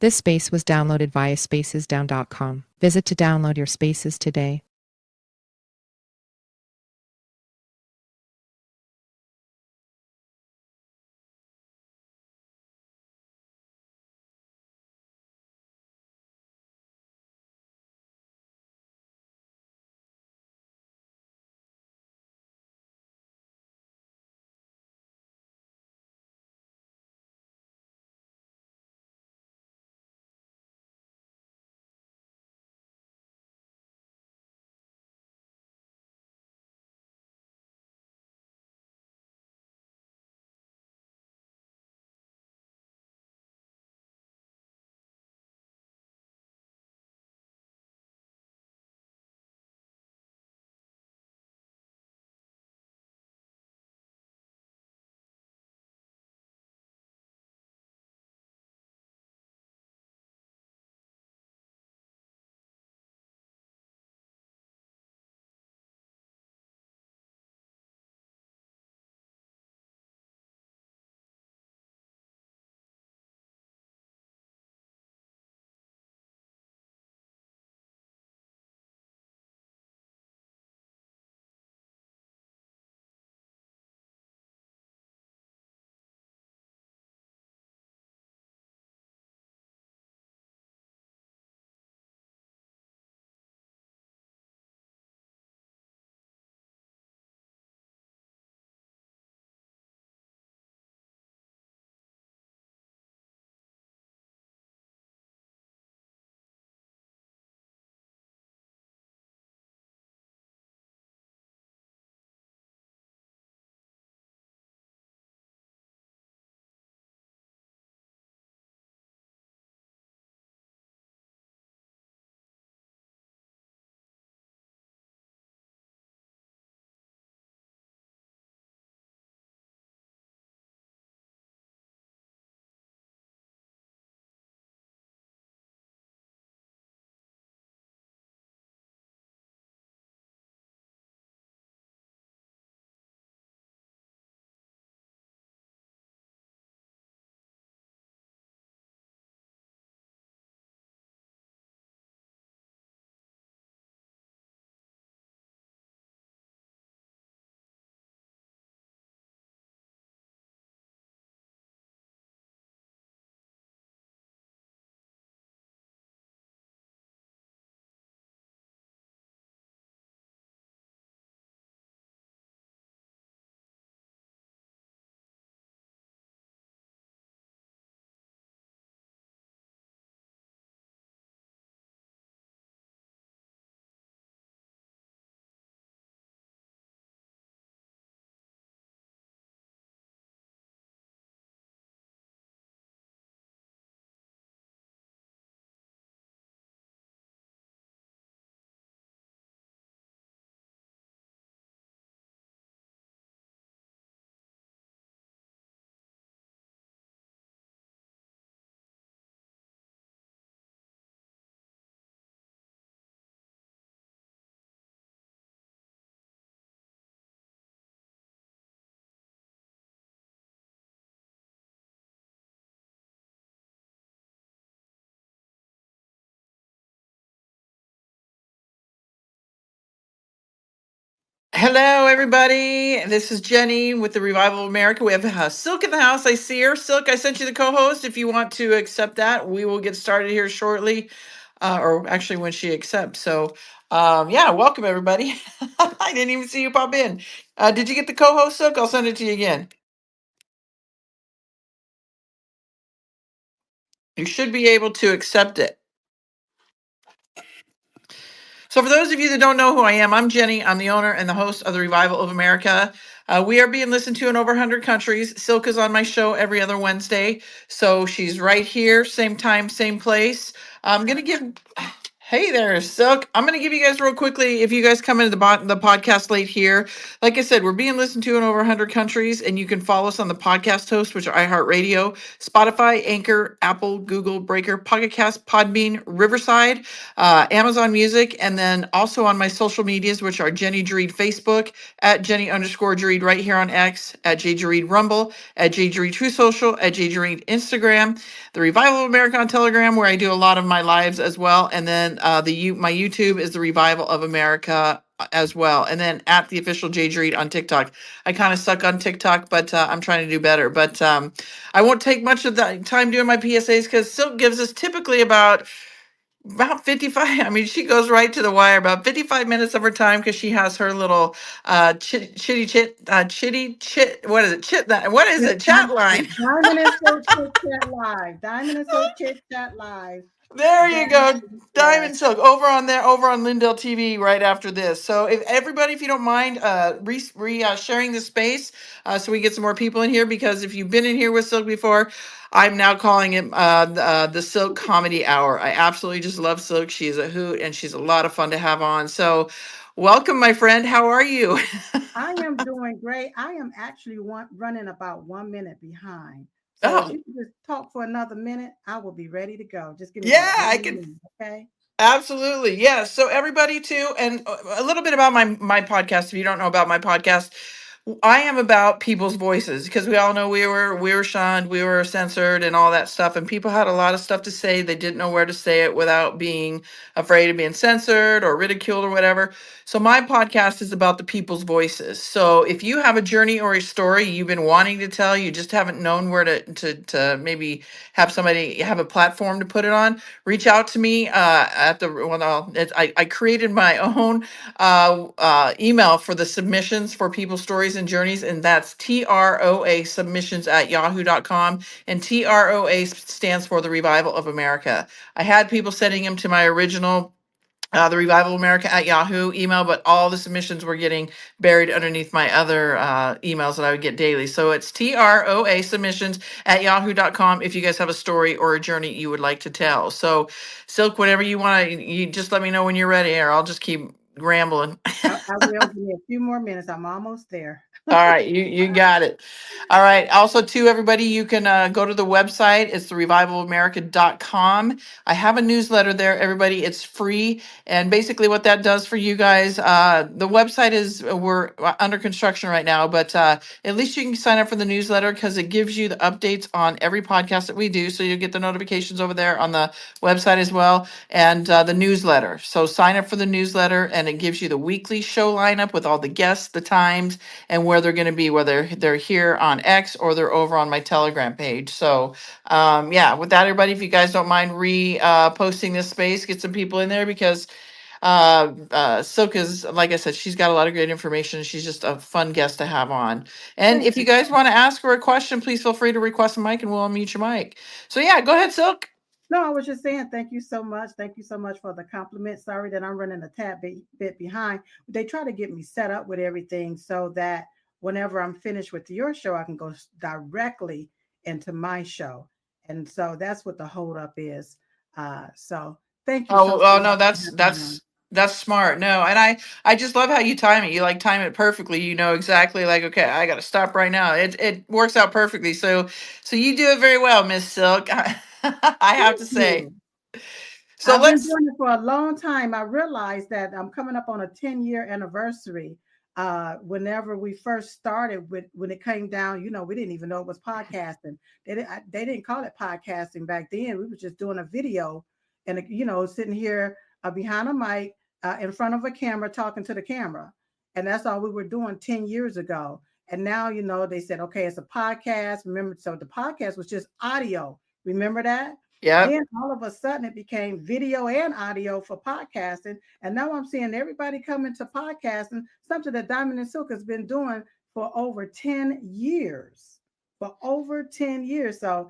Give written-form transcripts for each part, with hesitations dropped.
This space was downloaded via spacesdown.com. Visit to download your spaces today. Hello, everybody. This is Jenny with the Revival of America. We have Silk in the house. I see her. Silk, I sent you the co host. If you want to accept that, we will get started here shortly, or actually when she accepts. So, yeah, welcome, everybody. I didn't even see you pop in. Did you get the co host, Silk? I'll send it to you again. You should be able to accept it. So, for those of you that don't know who I am, I'm Jenny. I'm the owner and the host of the Revival of America. We are being listened to in over 100 countries. Silk is on my show every other Wednesday. So, she's right here, same time, same place. I'm going to give. Hey there, Silk. I'm going to give you guys real quickly. If you guys come into the podcast late here, like I said, we're being listened to in over 100 countries, and you can follow us on the podcast host, which are iHeartRadio, Spotify, Anchor, Apple, Google, Breaker, Pocket Cast, Podbean, Riverside, Amazon Music, and then also on my social medias, which are Jenny Jareed Facebook, at Jenny_Jareed right here on X, at JJareed Rumble, at JJareed True Social, at JJareed Instagram, the Revival of America on Telegram, where I do a lot of my lives as well, and then my YouTube is the Revival of America as well, and then at the official J Reed on TikTok. I kind of suck on TikTok, but I'm trying to do better. But I won't take much of the time doing my PSAs because Silk gives us typically about 55. I mean, she goes right to the wire, about 55 minutes of her time, because she has her little chitty chit, what is it, what is it, chat line. Diamond and Silk Chit Chat Live. Diamond and Silk Chit Chat Live. There you go. Yes. Diamond Silk over on there, over on Lindell TV right after this. So if everybody, if you don't mind, sharing the space, so we get some more people in here, because if you've been in here with Silk before, I'm now calling it the Silk Comedy Hour. I absolutely just love Silk. She is a hoot, and she's a lot of fun to have on. So welcome, my friend. How are you? I am doing great. I am actually running about 1 minute behind. So if you can just talk for another minute, I will be ready to go. Just give me Yeah, about I 1 can. minute, okay? Absolutely. Yeah. So everybody too, and a little bit about my podcast. If you don't know about my podcast, I am about people's voices, because we all know we were shunned, we were censored and all that stuff, and people had a lot of stuff to say. They didn't know where to say it without being afraid of being censored or ridiculed or whatever. So my podcast is about the people's voices. So if you have a journey or a story you've been wanting to tell, you just haven't known where to maybe have somebody have a platform to put it on, reach out to me at the well. I created my own email for the submissions for people's stories and journeys, and that's TROA submissions at yahoo.com. And TROA stands for the Revival of America. I had people sending them to my original the Revival of America at Yahoo email, but all the submissions were getting buried underneath my other emails that I would get daily. So it's TROA submissions at yahoo.com if you guys have a story or a journey you would like to tell. So, Silk, whatever you want to, you just let me know when you're ready, or I'll just keep rambling. I will. Give me a few more minutes. I'm almost there. All right, you got it. All right. Also, too, everybody, you can go to the website. It's therevivalamerica.com. I have a newsletter there, everybody. It's free. And basically, what that does for you guys, the website is we're under construction right now, but at least you can sign up for the newsletter, because it gives you the updates on every podcast that we do. So you'll get the notifications over there on the website as well, and the newsletter. So sign up for the newsletter, and it gives you the weekly show lineup with all the guests, the times, and where they're going to be, whether they're here on X or they're over on my Telegram page. So, yeah, with that, everybody, if you guys don't mind posting this space, get some people in there, because Silk is, like I said, she's got a lot of great information. She's just a fun guest to have on. And Thank if you guys want to ask her a question, please feel free to request a mic and we'll unmute your mic. So, yeah, go ahead, Silk. No, I was just saying thank you so much. Thank you so much for the compliment. Sorry that I'm running a tad bit behind. They try to get me set up with everything so that whenever I'm finished with your show, I can go directly into my show. And so that's what the holdup is. So thank you. Oh no, that's smart. No, and I just love how you time it. You like time it perfectly. You know exactly, like, okay, I got to stop right now. It works out perfectly. So you do it very well, Miss Silk. I have to say. So I've been let's. doing it for a long time. I realized that I'm coming up on a 10-year anniversary. Whenever we first started when it came down, we didn't even know it was podcasting. They didn't call it podcasting back then. We were just doing a video and, sitting here behind a mic in front of a camera, talking to the camera. And that's all we were doing 10 years ago. And now, they said, okay, it's a podcast. Remember, so the podcast was just audio. Remember that? Yeah. Then all of a sudden it became video and audio for podcasting. And now I'm seeing everybody come into podcasting, something that Diamond and Silk has been doing for over 10 years. For over 10 years. So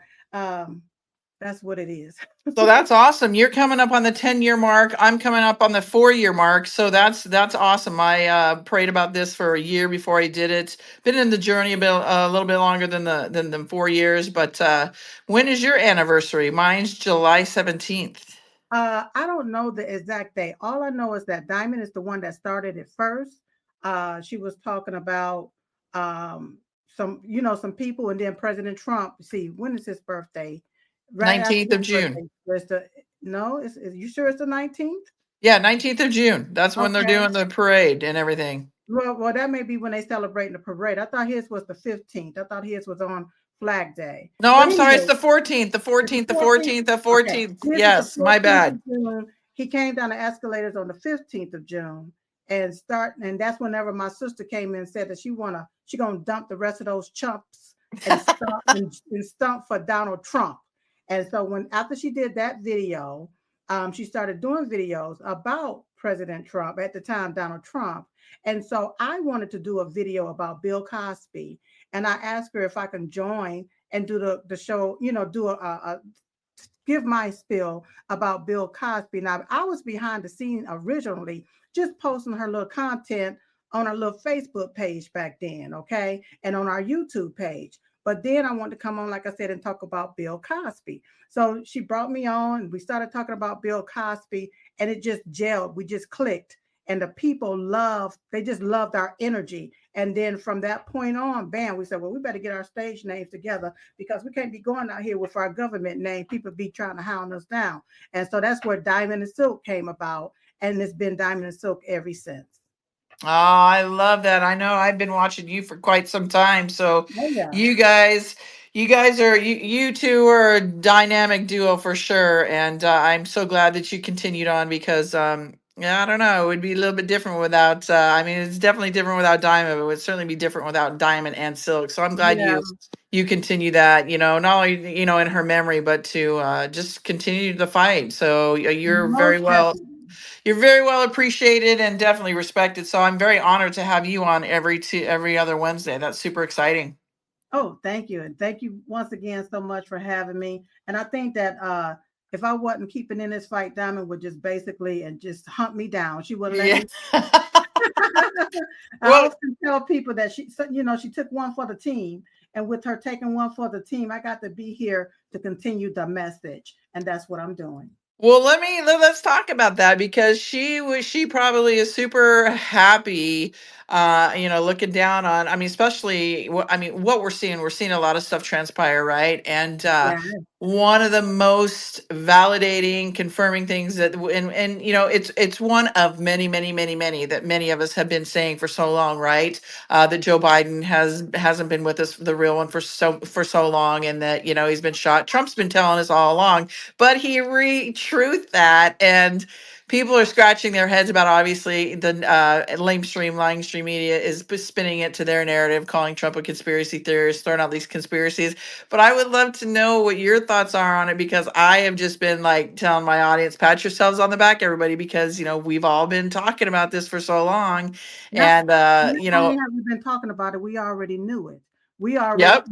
that's what it is. So that's awesome. You're coming up on the 10-year mark. I'm coming up on the 4-year mark. So that's awesome. I prayed about this for a year before I did it. Been in the journey a little bit longer than 4 years. But when is your anniversary? Mine's July 17th. I don't know the exact date. All I know is that Diamond is the one that started it first. She was talking about some people, and then President Trump. See, when is his birthday? Right after 19th his of June. birthday. No, is you sure it's the 19th? Yeah, 19th of June. That's when they're Okay. doing the parade and everything. Well, that may be when they celebrating the parade. I thought his was the 15th. I thought his was on Flag Day. No, But I'm sorry. anyway, It's the 14th, the it's the 14th, the 14th. 14th, the Okay, 14th. his is the Yes, my 14th bad. of June. He came down the escalators on the 15th of June and that's whenever my sister came in and said that she gonna dump the rest of those chumps and stump for Donald Trump. And so after she did that video, she started doing videos about President Trump at the time, Donald Trump. And so I wanted to do a video about Bill Cosby, and I asked her if I can join and do the show, do a give my spill about Bill Cosby. Now, I was behind the scene originally, just posting her little content on our little Facebook page back then, okay, and on our YouTube page. But then I wanted to come on, like I said, and talk about Bill Cosby. So she brought me on. We started talking about Bill Cosby, and it just gelled. We just clicked, and the people they just loved our energy. And then from that point on, bam, we said, well, we better get our stage names together because we can't be going out here with our government name. People be trying to hound us down. And so that's where Diamond and Silk came about. And it's been Diamond and Silk ever since. Oh, I love that. I know I've been watching you for quite some time. So Oh, yeah. you two are a dynamic duo for sure. And I'm so glad that you continued on because yeah, I don't know, it would be a little bit different without I mean it's definitely different without Diamond, but it would certainly be different without Diamond and Silk. So I'm glad Yeah, you continue that, not only, in her memory, but to just continue the fight. So most definitely. you're very well appreciated and definitely respected. So I'm very honored to have you on every other Wednesday. That's super exciting. Oh, thank you. And thank you once again so much for having me. And I think that if I wasn't keeping in this fight, Diamond would just basically and just hunt me down. She wouldn't let Yeah. me. I Well, often tell people that she took one for the team, and with her taking one for the team, I got to be here to continue the message, and that's what I'm doing. Well, let's talk about that because she probably is super happy, looking down on. I mean, especially what we're seeing a lot of stuff transpire, right? And Yeah, one of the most validating, confirming things and it's one of many, many, many, many that many of us have been saying for so long, right? That Joe Biden hasn't been with us, the real one, for so long, and that he's been shot. Trump's been telling us all along, but he re-truth that, and people are scratching their heads about, obviously, the lamestream lying stream media is spinning it to their narrative, calling Trump a conspiracy theorist, throwing out these conspiracies. But I would love to know what your thoughts are on it, because I have just been like telling my audience, pat yourselves on the back, everybody, because we've all been talking about this for so long. not And not only have we been talking about it, we already knew it. yep,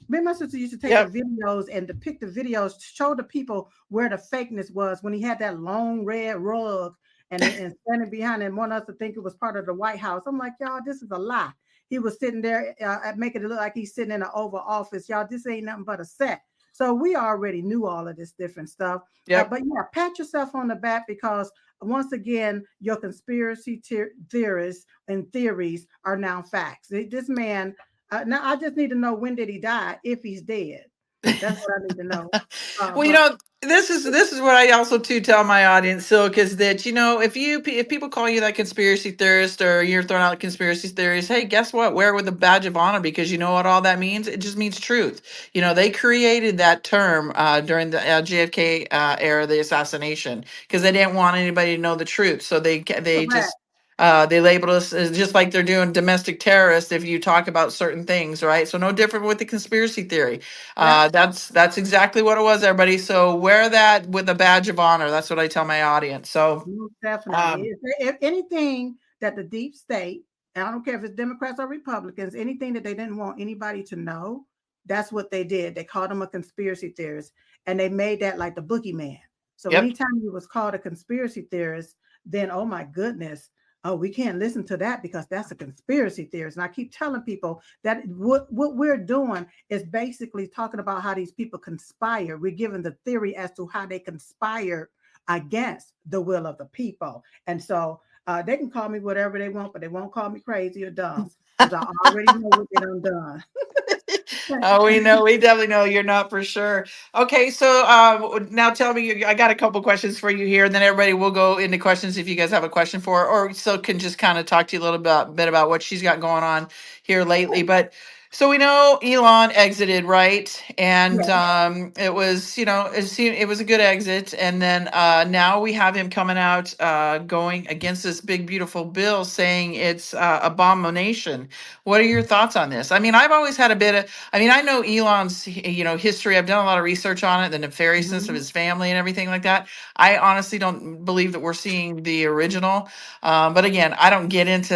Me and my sister used to take the yep. videos and depict the videos to show the people where the fakeness was when he had that long red rug and standing behind and want us to think it was part of the White House. I'm like, y'all, this is a lie. He was sitting there making it look like he's sitting in an Oval Office. Y'all, this ain't nothing but a set. So we already knew all of this different stuff. Yep. But yeah, pat yourself on the back because once again, your conspiracy theorists and theories are now facts. This man, now I just need to know, when did he die? If he's dead, that's what I need to know. Well, this is what I also too tell my audience, Silk, is that if people call you that conspiracy theorist, or you're throwing out conspiracy theories, hey, guess what? Wear it with a badge of honor, because you know what all that means? It just means truth. They created that term during the JFK era, the assassination, because they didn't want anybody to know the truth. So they Correct. just they labeled us as, just like they're doing domestic terrorists, if you talk about certain things, right? So no different with the conspiracy theory. Yep. That's exactly what it was, everybody. So wear that with a badge of honor. That's what I tell my audience. So Most definitely. If anything that the deep state, and I don't care if it's Democrats or Republicans, anything that they didn't want anybody to know, that's what they did. They called him a conspiracy theorist, and they made that like the boogeyman. So yep. anytime he was called a conspiracy theorist, then oh my goodness, oh, we can't listen to that because that's a conspiracy theorist. And I keep telling people that what we're doing is basically talking about how these people conspire. We're giving the theory as to how they conspire against the will of the people. And so they can call me whatever they want, but they won't call me crazy or dumb because I already know what they done done. Oh, we definitely know you're not for sure. Okay, so now tell me, I got a couple questions for you here, and then everybody will go into questions if you guys have a question for her, or Silk can just kind of talk to you a little bit about what she's got going on here lately. But so we know Elon exited, right? And Yeah. it was, it was a good exit. And then now we have him coming out going against this big, beautiful bill saying it's abomination. What are your thoughts on this? I mean, I've always had a bit of, I mean, I know Elon's, history. I've done a lot of research on it, the nefariousness of his family and everything like that. I honestly don't believe that we're seeing the original. But again, I don't get into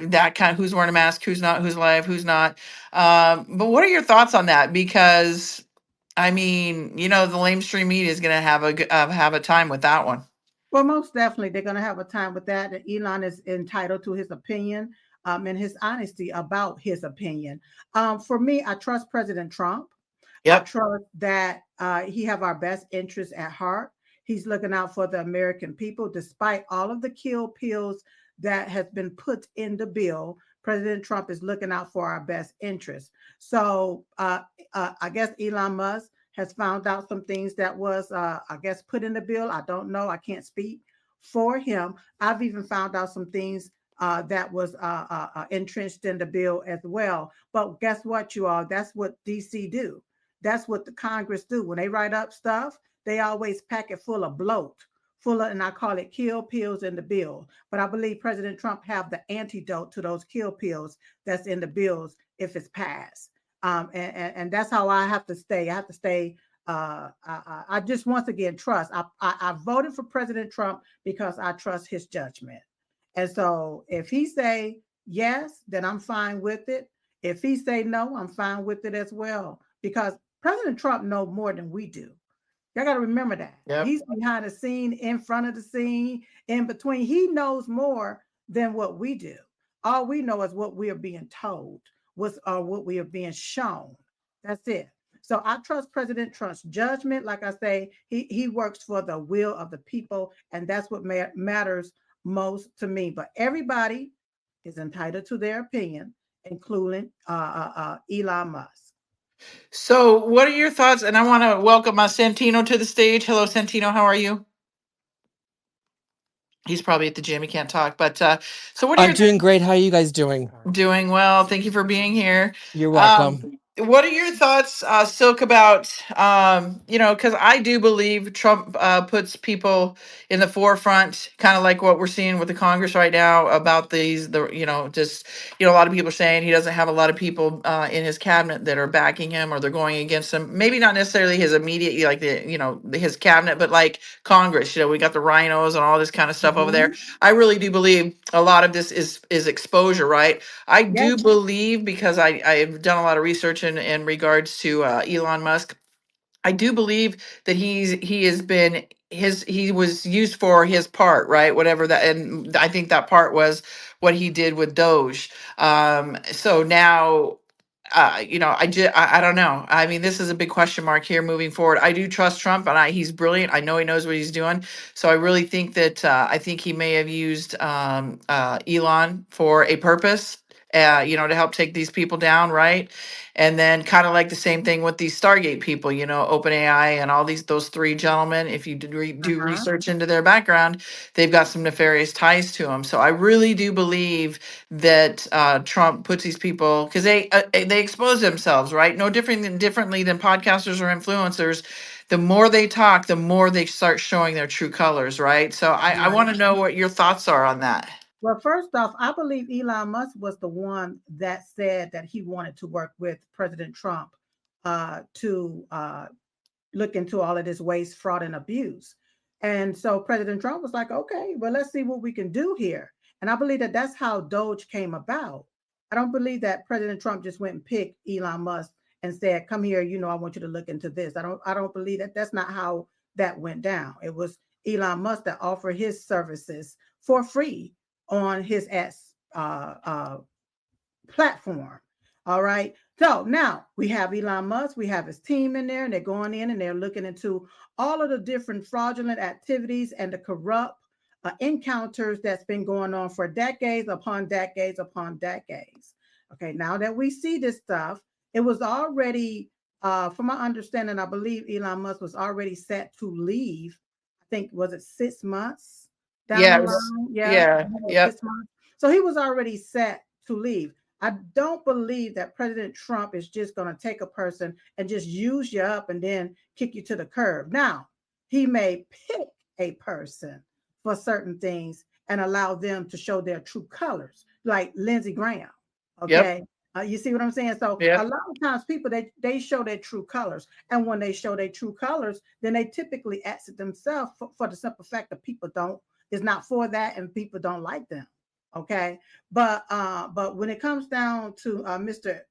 that kind of who's wearing a mask, who's not, who's alive, who's not. But what are your thoughts on that? Because I mean, the lamestream media is going to have a time with that one. Well, most definitely, they're going to have a time with that. And Elon is entitled to his opinion and his honesty about his opinion. For me, I trust President Trump. I Yep. trust that he have our best interests at heart. He's looking out for the American people, despite all of the kill pills that has been put in the bill. President Trump is looking out for our best interests. So I guess Elon Musk has found out some things that was, I guess, put in the bill. I don't know. I can't speak for him. I've even found out some things that was entrenched in the bill as well. But guess what, you all? That's what DC do. That's what the Congress do. When they write up stuff, they always pack it full of bloat, full of, and I call it kill pills in the bill. But I believe President Trump have the antidote to those kill pills that's in the bills if it's passed. And that's how I have to stay. I have to stay. I just once again trust. I voted for President Trump because I trust his judgment. And so if he say yes, then I'm fine with it. If he say no, I'm fine with it as well. Because President Trump knows more than we do. Y'all got to remember that. Yep. He's behind the scene, in front of the scene, in between. He knows more than what we do. All we know is what we are being told, what we are being shown. That's it. So I trust President Trump's judgment. Like I say, he works for the will of the people, and that's what matters most to me. But everybody is entitled to their opinion, including Elon Musk. So, what are your thoughts? And I want to welcome Santino to the stage. Hello, Santino. How are you? He's probably at the gym. He can't talk. But so, what are I'm your doing great. How are you guys doing? doing? Well, thank you for being here. You're welcome. What are your thoughts, Silk, about because I do believe Trump puts people in the forefront, kind of like what we're seeing with the Congress right now about just a lot of people are saying he doesn't have a lot of people in his cabinet that are backing him or they're going against him. Maybe not necessarily his immediate, like his cabinet, but like Congress. We got the rhinos and all this kind of stuff over there. I really do believe a lot of this is exposure, right? I do believe, because I've done a lot of research in regards to Elon Musk. I do believe that he was used for his part, right? Whatever that, and I think that part was what he did with Doge. So now, I don't know. I mean, this is a big question mark here moving forward. I do trust Trump, and he's brilliant. I know he knows what he's doing. So I really think that I think he may have used Elon for a purpose. To help take these people down, right? And then kind of like the same thing with these Stargate people, OpenAI and all those three gentlemen. If you do research into their background, they've got some nefarious ties to them. So I really do believe that Trump puts these people, because they expose themselves, right? No differently than podcasters or influencers. The more they talk, the more they start showing their true colors, right? So I want to know what your thoughts are on that. Well, first off, I believe Elon Musk was the one that said that he wanted to work with President Trump to look into all of this waste, fraud, and abuse. And so President Trump was like, okay, well, let's see what we can do here. And I believe that that's how Doge came about. I don't believe that President Trump just went and picked Elon Musk and said, come here, I want you to look into this. I don't believe that. That's not how that went down. It was Elon Musk that offered his services for free on his platform. All right. So now we have Elon Musk, we have his team in there, and they're going in and they're looking into all of the different fraudulent activities and the corrupt encounters that's been going on for decades upon decades upon decades. Okay. Now that we see this stuff, it was already, from my understanding, I believe Elon Musk was already set to leave. I think, was it 6 months down the Yes. line? Yeah. Yeah. Yep. 6 months. So he was already set to leave. I don't believe that President Trump is just going to take a person and just use you up and then kick you to the curb. Now, he may pick a person for certain things and allow them to show their true colors, like Lindsey Graham. Okay. Yep. You see what I'm saying? So Yep. a lot of times people, they show their true colors. And when they show their true colors, then they typically exit themselves for the simple fact that people is not for that and people don't like them. Okay. But when it comes down to Mr.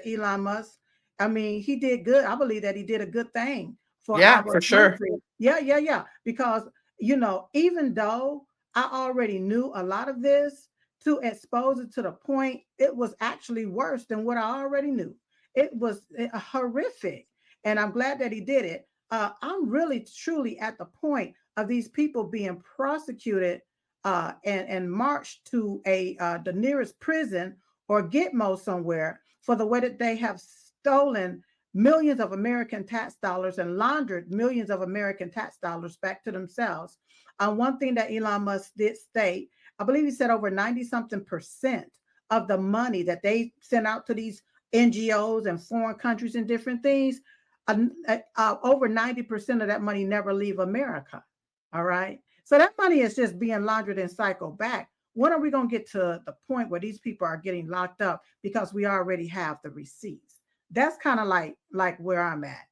Elon Musk, I mean, he did good. I believe that he did a good thing for Yeah, our for sure. country. Yeah. Because, even though I already knew a lot of this, to expose it to the point, it was actually worse than what I already knew. It was horrific. And I'm glad that he did it. I'm really, truly at the point of these people being prosecuted and marched to the nearest prison or Gitmo somewhere for the way that they have stolen millions of American tax dollars and laundered millions of American tax dollars back to themselves. One thing that Elon Musk did state, I believe he said over 90-something% of the money that they sent out to these NGOs and foreign countries and different things, over 90% of that money never leave America. All right. So that money is just being laundered and cycled back. When are we going to get to the point where these people are getting locked up because we already have the receipts? That's kind of like where I'm at.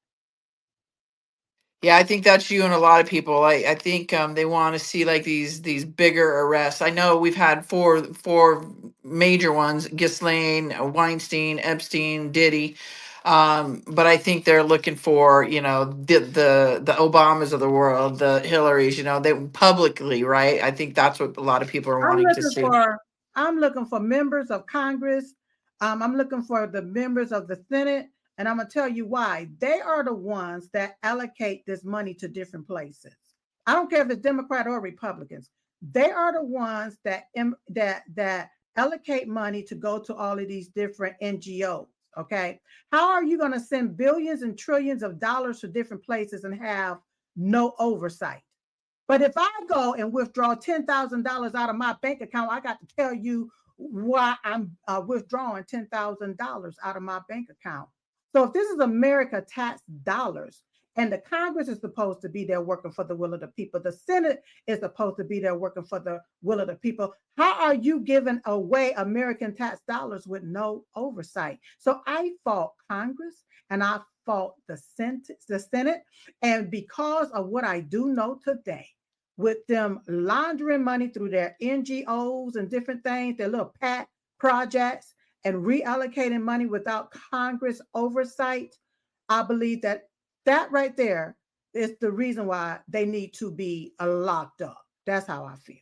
Yeah, I think that's you and a lot of people. I think they want to see like these bigger arrests. I know we've had four major ones: Ghislaine, Weinstein, Epstein, Diddy. But I think they're looking for, the Obamas of the world, the Hillarys, they publicly, right? I think that's what a lot of people are wanting to see. I'm looking for members of Congress. I'm looking for the members of the Senate. And I'm going to tell you why. They are the ones that allocate this money to different places. I don't care if it's Democrat or Republicans. They are the ones that allocate money to go to all of these different NGOs. Okay. How are you going to send billions and trillions of dollars to different places and have no oversight? But if I go and withdraw $10,000 out of my bank account, I got to tell you why I'm withdrawing $10,000 out of my bank account. So if this is America tax dollars and the Congress is supposed to be there working for the will of the people, the Senate is supposed to be there working for the will of the people, how are you giving away American tax dollars with no oversight? So I fault Congress and I fault the Senate. And because of what I do know today, with them laundering money through their NGOs and different things, their little PAC projects, and reallocating money without Congress oversight, I believe that right there is the reason why they need to be locked up. That's how I feel.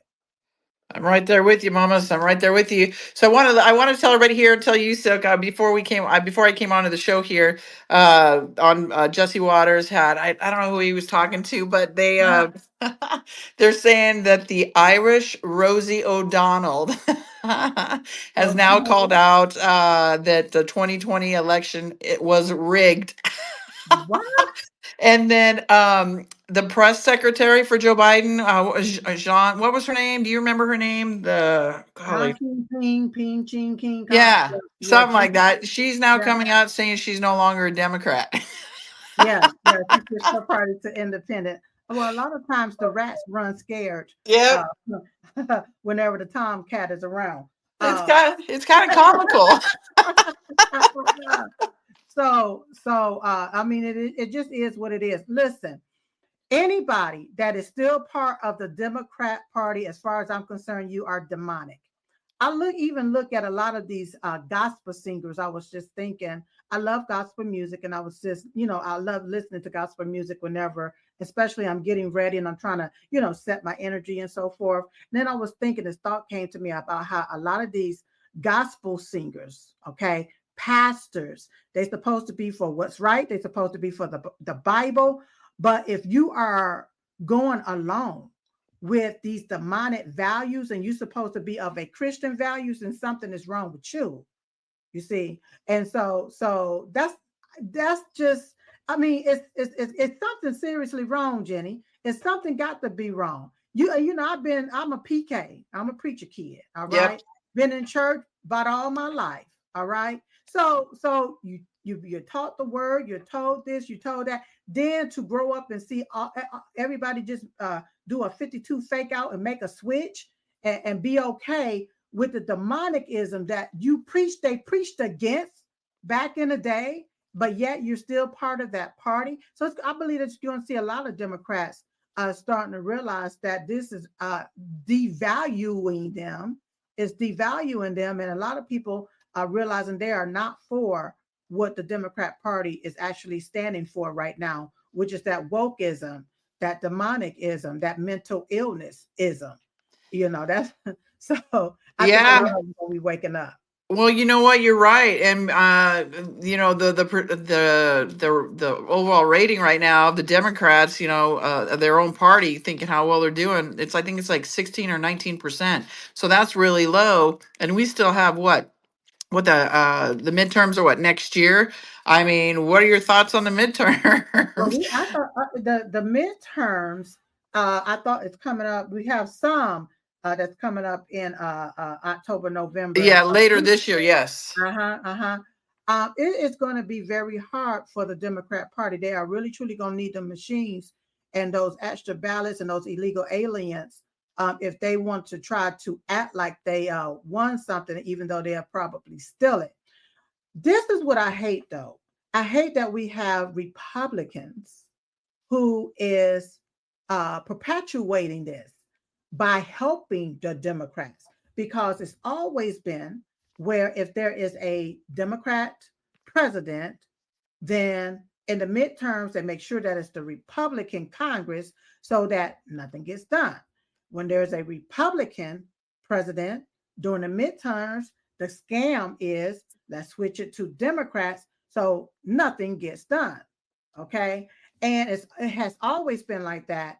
I'm right there with you, Mamas. I'm right there with you. So I want to tell everybody here, tell you, Silk, before I came onto the show here, on Jesse Waters I don't know who he was talking to, but they're saying that the Irish Rosie O'Donnell has now called out that the 2020 election, it was rigged. What? And then the press secretary for Joe Biden, Jean, what was her name? Do you remember her name? Yeah, something like that. She's now coming out saying she's no longer a Democrat. Yeah, she switched her party to independent. Well, a lot of times the rats run scared. Yeah. Whenever the tomcat is around. It's kind of comical. So I mean, it just is what it is. Listen, anybody that is still part of the Democrat Party, as far as I'm concerned, you are demonic. I even look at a lot of these gospel singers. I was just thinking, I love gospel music, and I was just, I love listening to gospel music whenever, especially I'm getting ready and I'm trying to, set my energy and so forth. And then I was thinking, this thought came to me about how a lot of these gospel singers, okay, pastors. They're supposed to be for what's right. They're supposed to be for the Bible. But if you are going along with these demonic values and you're supposed to be of a Christian values, then something is wrong with you. You see, and so that's just, I mean, it's something seriously wrong, Jenny. It's something got to be wrong. You know, I'm a PK, I'm a preacher kid, all right. Yep. Been in church about all my life, all right. So you're taught the word, you're told this, you're told that. Then to grow up and see everybody just do a 52 fake out and make a switch and be okay with the demonicism that they preached against back in the day, but yet you're still part of that party. So I believe that you're going to see a lot of Democrats starting to realize that this is devaluing them. It's devaluing them, and a lot of people are realizing they are not for what the Democrat Party is actually standing for right now, which is that wokeism, that demonicism, that mental illness-ism. You know, that's so I think a lot of them will be waking up. Well, you know what? You're right, and you know the overall rating right now of the Democrats, you know, of their own party, thinking how well they're doing. I think it's like 16 or 19%. So that's really low, and we still have what the midterms are what next year. I mean, what are your thoughts on the midterms? Well, I thought the midterms. I thought it's coming up. We have some that's coming up in October, November. Yeah, later this year. Yes. It is going to be very hard for the Democrat Party. They are really truly going to need the machines and those extra ballots and those illegal aliens if they want to try to act like they won something, even though they are probably still it. This is what I hate, though. I hate that we have Republicans who is perpetuating this by helping the Democrats, because it's always been where if there is a Democrat president, then in the midterms, they make sure that it's the Republican Congress so that nothing gets done. When there's a Republican president during the midterms, the scam is let's switch it to Democrats so nothing gets done. Okay. And it has always been like that.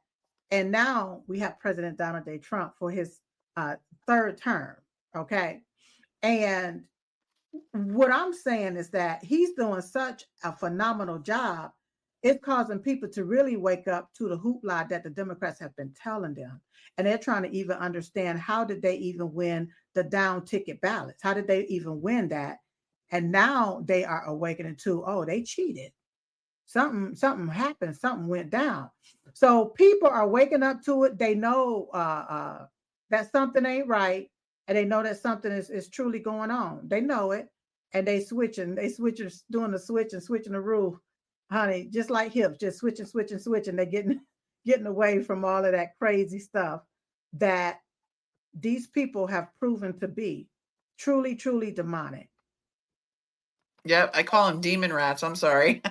And now we have President Donald J. Trump for his third term. Okay. And what I'm saying is that he's doing such a phenomenal job. It's causing people to really wake up to the hoopla that the Democrats have been telling them. And they're trying to even understand, how did they even win the down ticket ballots? How did they even win that? And now they are awakening to, oh, they cheated. Something happened. Something went down. So people are waking up to it. They know that something ain't right. And they know that something is truly going on. They know it. And they switching, doing the switch and switching the rule, honey, just like hips, just switching. They're getting away from all of that crazy stuff that these people have proven to be truly, truly demonic. Yep, I call them demon rats. I'm sorry.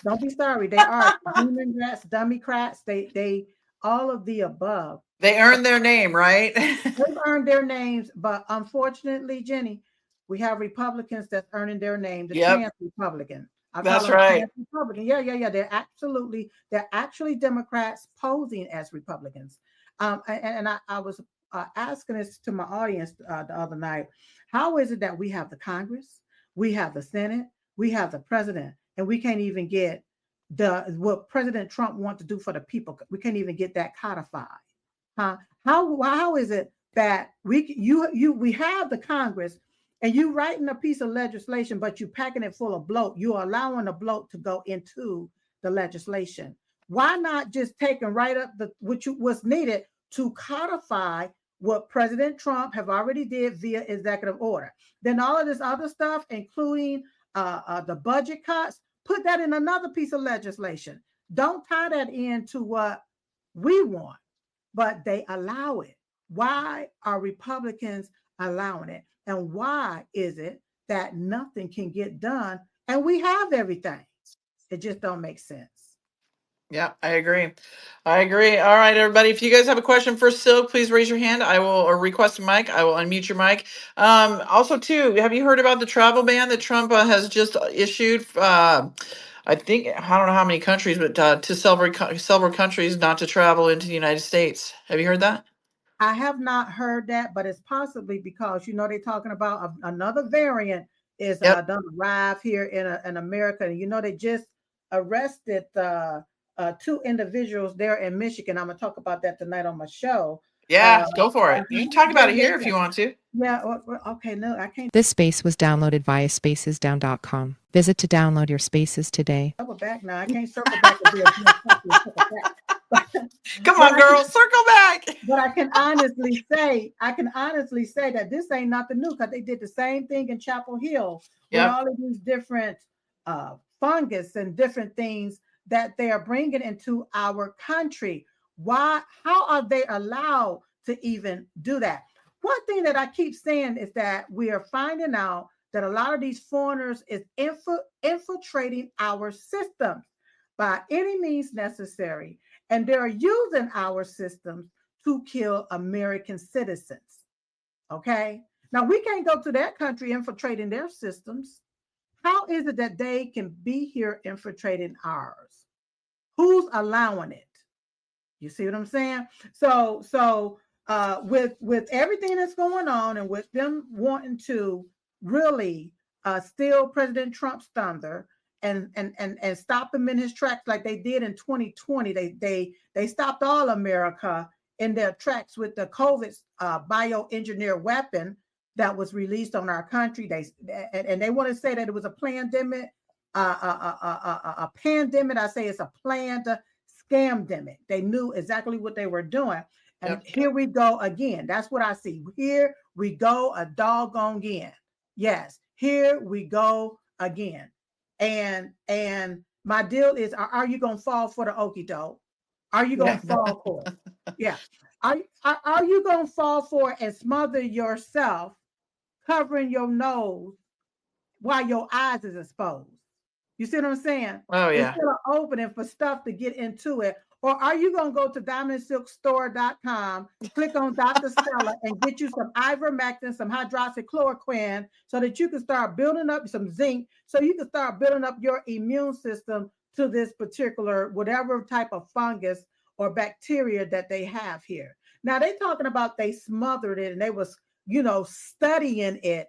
Don't be sorry. They are demon rats, Democrats. They all of the above. They earned their name, right? They've earned their names, but unfortunately, Jenny, we have Republicans that's earning their name. The trans Republican. That's right. Republican. Yeah. They're actually Democrats posing as Republicans. And I was asking this to my audience the other night. How is it that we have the Congress, we have the Senate, we have the president, and we can't even get what President Trump wants to do for the people? We can't even get that codified. Huh? How is it that we have the Congress and you writing a piece of legislation, but you packing it full of bloat? You're allowing the bloat to go into the legislation. Why not just take and write up what's needed to codify what President Trump have already did via executive order? Then all of this other stuff, including the budget cuts, put that in another piece of legislation. Don't tie that into what we want, but they allow it. Why are Republicans allowing it? And why is it that nothing can get done and we have everything? It just don't make sense. Yeah, I agree. I agree. All right, everybody. If you guys have a question for Silk, please raise your hand. I will, or request a mic. I will unmute your mic. Also, too, have you heard about the travel ban that Trump has just issued? I think I don't know how many countries, but to several countries not to travel into the United States. Have you heard that? I have not heard that, but it's possibly because they're talking about another variant is Yep. done arrive here in America. And they just arrested 2 individuals there in Michigan. I'm gonna talk about that tonight on my show. Yeah, go for it. You can talk Yeah, about it yeah, here if you want to. yeah. Okay, no, I can't This space was downloaded via spacesdown.com. Visit to download your spaces today. circle back now. I can't circle back and be a circle back. Come on, girl, circle back. But I can honestly say that this ain't nothing new because they did the same thing in Chapel Hill with all of these different fungus and different things that they are bringing into our country. Why? How are they allowed to even do that? One thing that I keep saying is that we are finding out that a lot of these foreigners is infiltrating our systems by any means necessary. And they're using our systems to kill American citizens. Okay. Now we can't go to that country infiltrating their systems. How is it that they can be here infiltrating ours? Who's allowing it? You see what I'm saying? So with everything that's going on and with them wanting to really steal President Trump's thunder, and stop him in his tracks like they did in 2020. They stopped all America in their tracks with the COVID bioengineered weapon that was released on our country. They want to say that it was a pandemic, a pandemic. I say it's a planned scamdemic. They knew exactly what they were doing. And here we go again. That's what I see. Here we go a doggone again. Yes, here we go again. And my deal is, are you gonna fall for the okie doke? Are you gonna fall for it? Yeah. Are you gonna fall for it and smother yourself, covering your nose while your eyes is exposed? You see what I'm saying? Oh yeah. Instead of opening for stuff to get into it. Or are you going to go to diamondsilkstore.com, click on Dr. Stella, and get you some ivermectin, some hydroxychloroquine, so that you can start building up some zinc, so you can start building up your immune system to this particular, whatever type of fungus or bacteria that they have here. Now, they're talking about they smothered it and they was, studying it.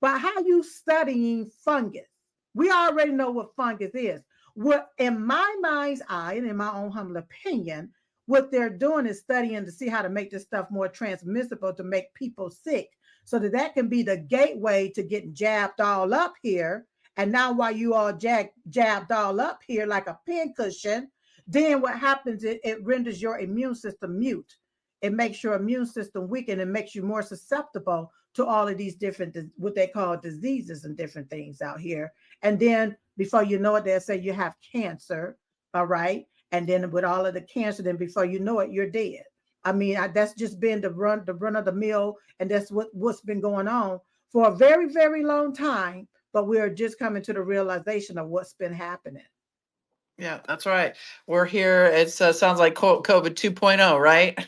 But how you studying fungus? We already know what fungus is. What, in my mind's eye and in my own humble opinion, what they're doing is studying to see how to make this stuff more transmissible to make people sick, so that can be the gateway to getting jabbed all up here. And now while you all jabbed all up here like a pincushion, then what happens, it renders your immune system mute. It makes your immune system weaken and makes you more susceptible to all of these different, what they call diseases and different things out here. And then before you know it, they'll say you have cancer, all right? And then with all of the cancer, then before you know it, you're dead. I mean, that's just been the run of the mill, and that's what's been going on for a very, very long time. But we're just coming to the realization of what's been happening. Yeah, that's right. We're here. It sounds like COVID 2.0, right?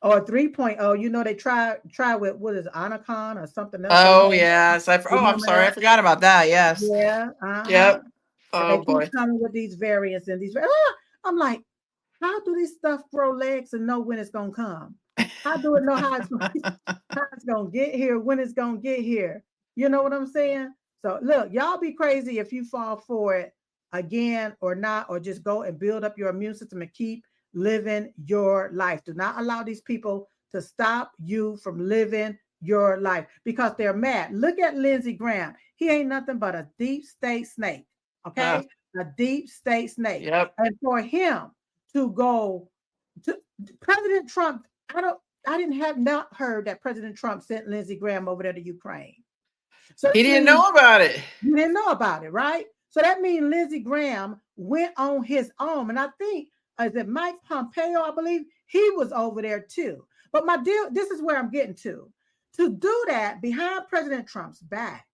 Or 3.0, they try with, what is it, Anacon or something else? Oh yes, I'm sorry, I forgot about that. Yes. Yeah. Yep. Oh, they boy. keep coming with these variants and these. I'm like, how do this stuff grow legs and know when it's gonna come? How do it know how it's gonna get here, when it's gonna get here? You know what I'm saying? So look, y'all be crazy if you fall for it again or not, or just go and build up your immune system and keep living your life. Do not allow these people to stop you from living your life because they're mad. Look at Lindsey Graham. He ain't nothing but a deep state snake. Okay, a deep state snake. Yep. And for him to go to President Trump, I didn't have not heard that President Trump sent Lindsey Graham over there to Ukraine. So he didn't know about it. You didn't know about it, right? So that means Lindsey Graham went on his own. And I think is it Mike Pompeo, I believe he was over there too. But my deal, this is where I'm getting to do that behind President Trump's back.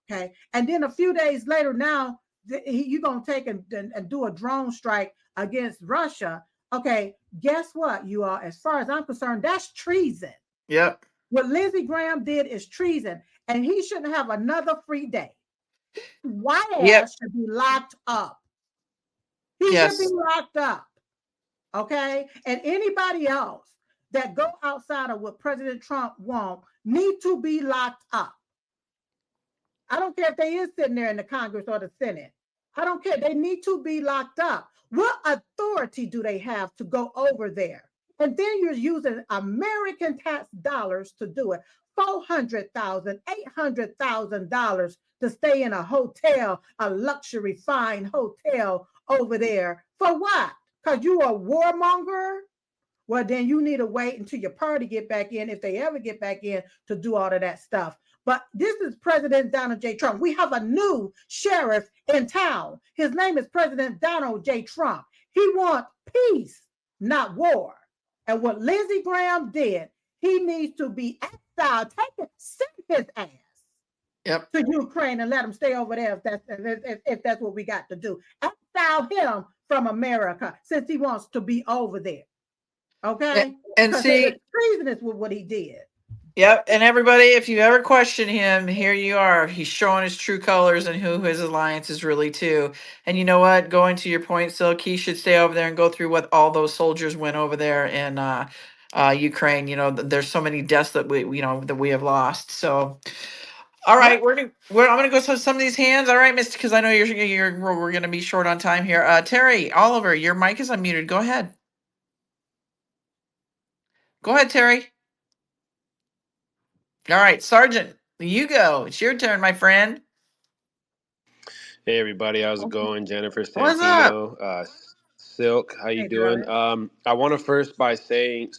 Okay. And then a few days later, now you're going to take and do a drone strike against Russia, okay, guess what, you all? As far as I'm concerned, that's treason. Yep. What Lindsey Graham did is treason, and he shouldn't have another free day. White ass should be locked up. He should be locked up. Okay? And anybody else that go outside of what President Trump wants need to be locked up. I don't care if they is sitting there in the Congress or the Senate. I don't care. They need to be locked up. What authority do they have to go over there? And then you're using American tax dollars to do it. $400,000, $800,000 to stay in a hotel, a luxury fine hotel over there. For what? Because you a warmonger? Well, then you need to wait until your party get back in, if they ever get back in, to do all of that stuff. But this is President Donald J. Trump. We have a new sheriff in town. His name is President Donald J. Trump. He wants peace, not war. And what Lindsey Graham did, he needs to be exiled. Send his ass to Ukraine and let him stay over there if that's what we got to do. Exile him from America since he wants to be over there. Okay? And see, it's treasonous with what he did. Yep. And everybody, if you ever question him, here you are. He's showing his true colors and who his alliance is really to. And you know what? Going to your point, Silk, he should stay over there and go through what all those soldiers went over there in Ukraine. You know, there's so many deaths that we have lost. So, all right, I'm gonna go to some of these hands. All right, Mister, because I know we're gonna be short on time here. Terry Oliver, your mic is unmuted. Go ahead. Go ahead, Terry. All right, Sergeant, you go. It's your turn, my friend. Hey everybody, how's it going? Jennifer What's up? Santino, Silk, how you doing? I want to start by saying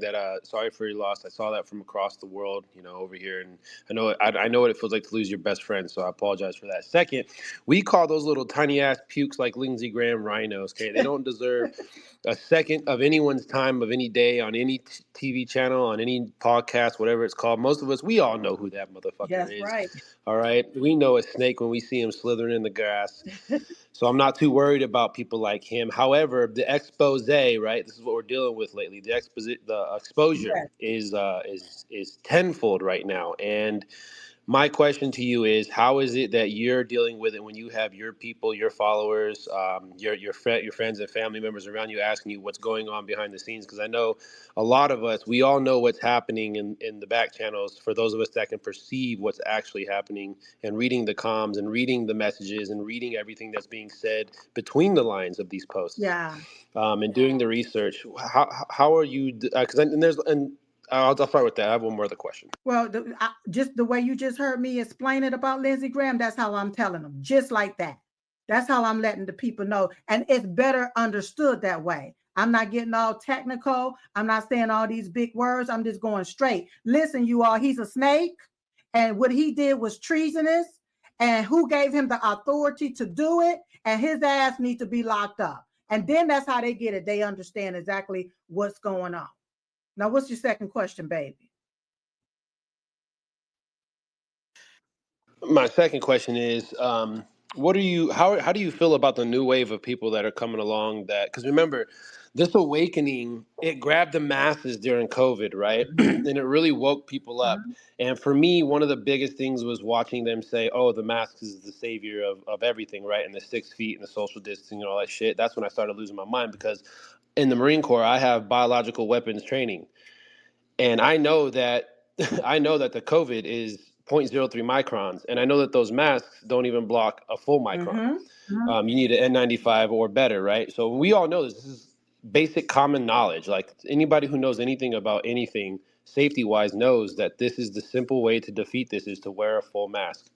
that sorry for your loss. I saw that from across the world, over here, and I know what it feels like to lose your best friend. So I apologize for that. Second, we call those little tiny ass pukes like Lindsey Graham rhinos. Okay, they don't deserve a second of anyone's time of any day on any TV channel, on any podcast, whatever it's called. Most of us, we all know who that motherfucker is. Right. All right, we know a snake when we see him slithering in the grass. So I'm not too worried about people like him. However, the expose, right? This is what we're dealing with lately. The exposure is tenfold right now. And my question to you is, how is it that you're dealing with it when you have your people, your followers, your friends and family members around you asking you what's going on behind the scenes? Because I know a lot of us, we all know what's happening in the back channels. For those of us that can perceive what's actually happening and reading the comms and reading the messages and reading everything that's being said between the lines of these posts. Yeah. And doing the research. How are you? Because I'll start with that. I have one more other question. Well, just the way you just heard me explain it about Lindsey Graham, that's how I'm telling them, just like that. That's how I'm letting the people know. And it's better understood that way. I'm not getting all technical. I'm not saying all these big words. I'm just going straight. Listen, you all, he's a snake. And what he did was treasonous. And who gave him the authority to do it? And his ass needs to be locked up. And then that's how they get it. They understand exactly what's going on. Now, what's your second question, baby? My second question is, how do you feel about the new wave of people that are coming along? Because remember, this awakening, it grabbed the masses during COVID, right? And it really woke people up. And for me, one of the biggest things was watching them say, oh, the mask is the savior of everything, right? And the 6 feet and the social distancing and all that shit. That's when I started losing my mind, because in the Marine Corps, I have biological weapons training. And I know that the COVID is 0.03 microns. And I know that those masks don't even block a full micron. You need an N95 or better, right? So we all know this. This is basic common knowledge. Like, anybody who knows anything about anything safety-wise knows that this is the simple way to defeat this, is to wear a full mask.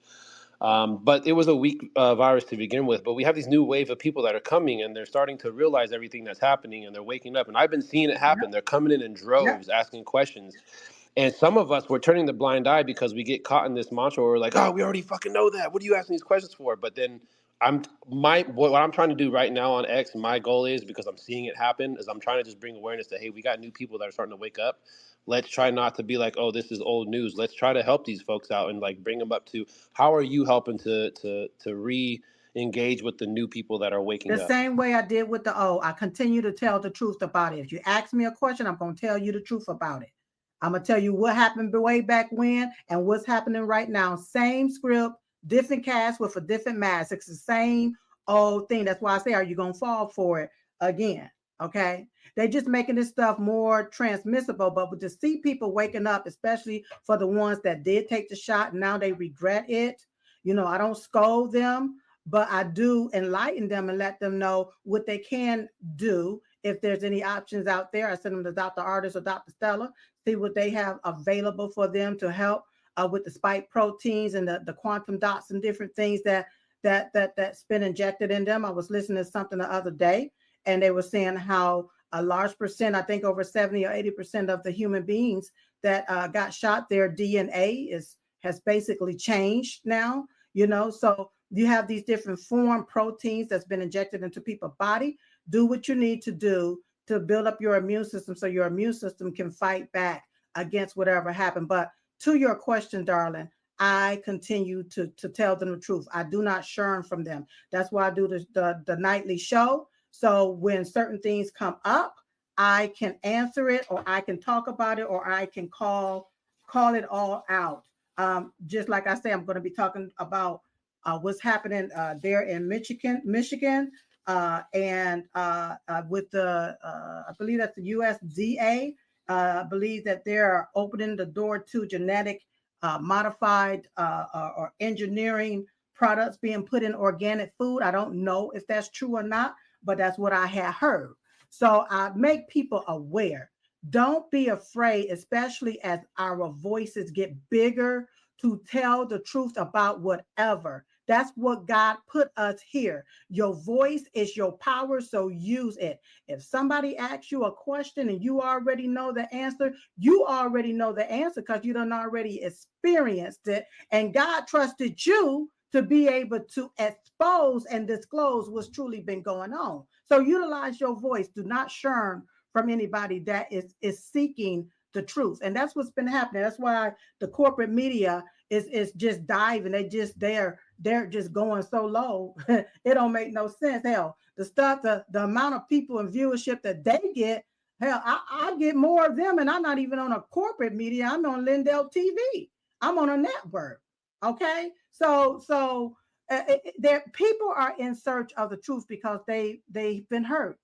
But it was a weak virus to begin with. But we have these new wave of people that are coming, and they're starting to realize everything that's happening, and they're waking up. And I've been seeing it happen. They're coming in droves, asking questions. And some of us, we're turning the blind eye because we get caught in this mantra where we're like, oh, we already fucking know that. What are you asking these questions for? But then what I'm trying to do right now on X, my goal is, because I'm seeing it happen, is I'm trying to just bring awareness that, hey, we got new people that are starting to wake up. Let's try not to be like, oh, this is old news. Let's try to help these folks out and like bring them up to, how are you helping to engage with the new people that are waking The up? same way I did with the old. I continue to tell the truth about it. If you ask me a question, I'm going to tell you the truth about it. I'm going to tell you what happened way back when and what's happening right now. Same script, different cast with a different mask. It's the same old thing. That's why I say, are you going to fall for it again? Okay. They're just making this stuff more transmissible. But to see people waking up, especially for the ones that did take the shot and now they regret it, I don't scold them, but I do enlighten them and let them know what they can do. If there's any options out there, I send them to Dr. Artis or Dr. Stella, see what they have available for them to help with the spike proteins and the quantum dots and different things that's been injected in them. I was listening to something the other day, and they were saying how a large percent, I think over 70 or 80% of the human beings that got shot, their DNA has basically changed now, so you have these different form proteins that's been injected into people's body. Do what you need to do to build up your immune system so your immune system can fight back against whatever happened. But to your question, darling, I continue to tell them the truth. I do not shun from them. That's why I do the nightly show. So when certain things come up, I can answer it, or I can talk about it, or I can call it all out. Just like I say, I'm going to be talking about what's happening there in Michigan, and with the, I believe that's the USDA. I believe that they're opening the door to genetic modified or engineering products being put in organic food. I don't know if that's true or not, but that's what I have heard. So I make people aware. Don't be afraid, especially as our voices get bigger, to tell the truth about whatever. That's what God put us here. Your voice is your power, so use it. If somebody asks you a question and you already know the answer, you already know the answer because you done already experienced it. And God trusted you to be able to expose and disclose what's truly been going on. So utilize your voice. Do not shun from anybody that is seeking the truth. And that's what's been happening. That's why the corporate media is just diving. They're just going so low. It don't make no sense. Hell, the stuff, the amount of people and viewership that they get, hell, I get more of them, and I'm not even on a corporate media. I'm on Lindell TV. I'm on a network. Okay, so there people are in search of the truth because they've been hurt.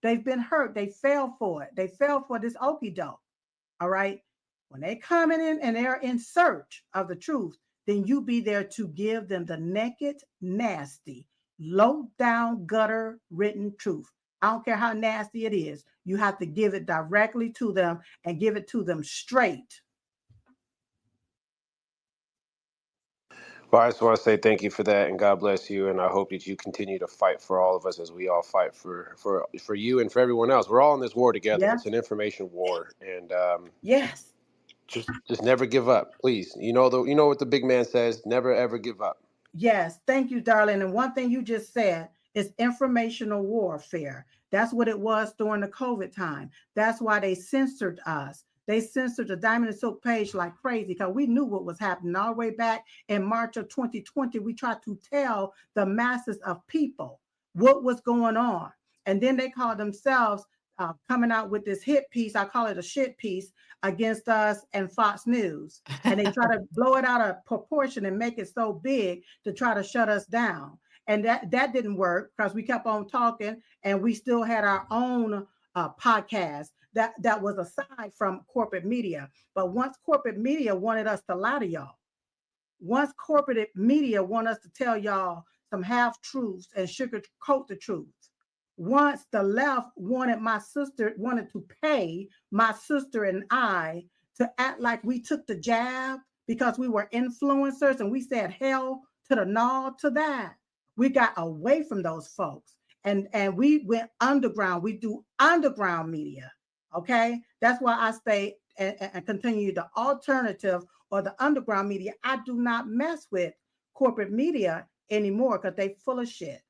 They've been hurt. They fell for it. They fell for this okie doke. All right. When they coming in and they're in search of the truth, then you be there to give them the naked, nasty, low down, gutter written truth. I don't care how nasty it is. You have to give it directly to them and give it to them straight. Well, I just want to say thank you for that, and God bless you. And I hope that you continue to fight for all of us as we all fight for you and for everyone else. We're all in this war together. Yeah. It's an information war, and Yes. just never give up, please. You know what the big man says: never ever give up. Yes. Thank you, darling. And one thing you just said is informational warfare. That's what it was during the COVID time. That's why they censored us. They censored the Diamond and Silk page like crazy because we knew what was happening all the way back in March of 2020. We tried to tell the masses of people what was going on. And then they called themselves coming out with this hit piece. I call it a shit piece against us and Fox News. And they try to blow it out of proportion and make it so big to try to shut us down. And that didn't work because we kept on talking and we still had our own podcast that was aside from corporate media. But once corporate media wanted us to lie to y'all, once corporate media want us to tell y'all some half truths and sugarcoat the truth, once the left wanted to pay my sister and I to act like we took the jab because we were influencers and we said hell to the no to that, we got away from those folks and we went underground. We do underground media. Okay, that's why I stay and continue the alternative or the underground media. I do not mess with corporate media anymore because they full of shit.